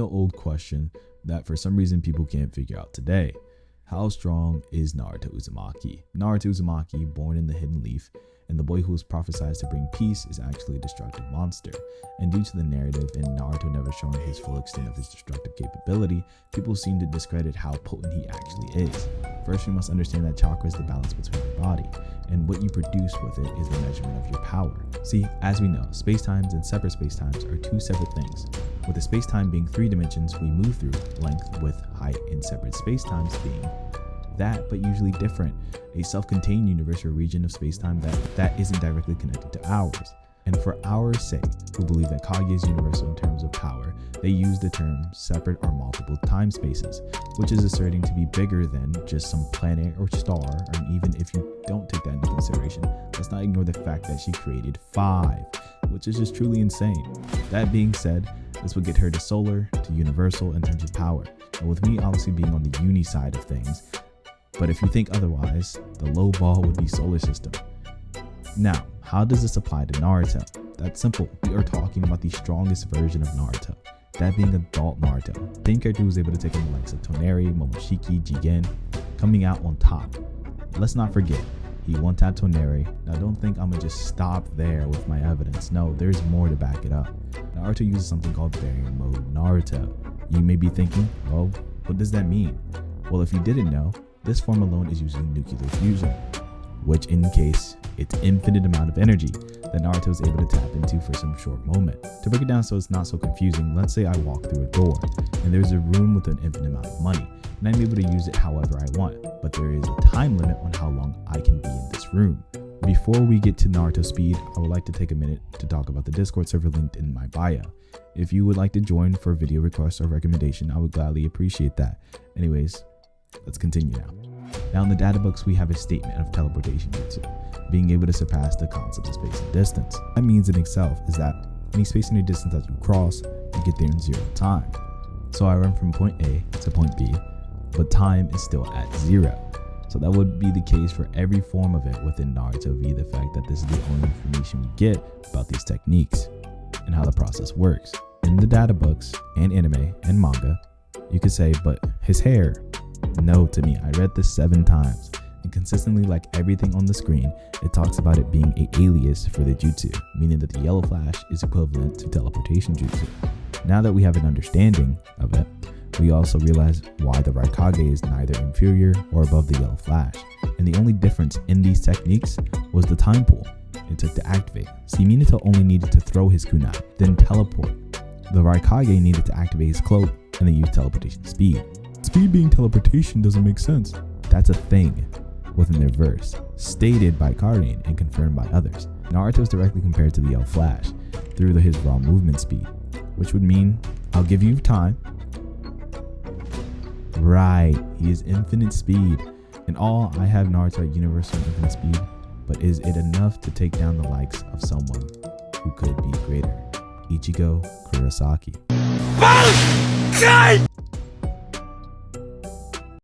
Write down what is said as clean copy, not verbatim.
age-old question that for some reason people can't figure out today. How strong is Naruto Uzumaki? Naruto Uzumaki, born in the Hidden Leaf, and the boy who was prophesied to bring peace, is actually a destructive monster. And due to the narrative and Naruto never showing his full extent of his destructive capability, people seem to discredit how potent he actually is. First, we must understand that chakra is the balance between your body, and what you produce with it is the measurement of your power. See, as we know, spacetimes and separate spacetimes are two separate things. With the spacetime being 3 dimensions we move through, length, width, height, and separate spacetimes being that, but usually different, a self-contained universe or region of spacetime that isn't directly connected to ours. And for our sake, who believe that Kage is universal in terms of power, they use the term separate or multiple time spaces, which is asserting to be bigger than just some planet or star. And even if you don't take that into consideration, let's not ignore the fact that she created 5, which is just truly insane. That being said, this would get her to solar, to universal in terms of power, and with me obviously being on the uni side of things. But if you think otherwise, the low ball would be solar system. Now, how does this apply to Naruto? That's simple. We are talking about the strongest version of Naruto, that being adult Naruto. Same character who was able to take on the likes of Toneri, Momoshiki, Jigen, coming out on top. Let's not forget, he one-tapped Toneri. Now don't think I'm gonna just stop there with my evidence. No, there's more to back it up. Naruto uses something called Barrier Mode Naruto. You may be thinking, well, what does that mean? Well, if you didn't know, this form alone is using nuclear fusion, which indicates its infinite amount of energy that Naruto is able to tap into for some short moment. To break it down so it's not so confusing, let's say I walk through a door and there's a room with an infinite amount of money, and I'm able to use it however I want, but there is a time limit on how long I can be in this room. Before we get to Naruto speed, I would like to take a minute to talk about the Discord server linked in my bio. If you would like to join for video requests or recommendation, I would gladly appreciate that. Anyways, let's continue now. Now in the data books, we have a statement of teleportation jutsu, being able to surpass the concepts of space and distance. That means in itself is that any space and any distance that you cross, you get there in 0 time. So I run from point A to point B, but time is still at 0. So that would be the case for every form of it within Naruto via the fact that this is the only information we get about these techniques and how the process works. In the data books and anime and manga, you could say, but his hair. No, to me, I read this 7 times, and consistently, like everything on the screen, it talks about it being an alias for the jutsu, meaning that the yellow flash is equivalent to teleportation jutsu. Now that we have an understanding of it, we also realize why the Raikage is neither inferior or above the yellow flash, and the only difference in these techniques was the time pool it took to activate. See, Minato only needed to throw his kunai, then teleport. The Raikage needed to activate his cloak and then use teleportation speed. Speed being teleportation doesn't make sense. That's a thing within their verse, stated by Karin and confirmed by others. Naruto is directly compared to the Yellow Flash through his raw movement speed, which would mean, I'll give you time. Right, he is infinite speed. In all, I have Naruto at universal infinite speed, but is it enough to take down the likes of someone who could be greater? Ichigo Kurosaki.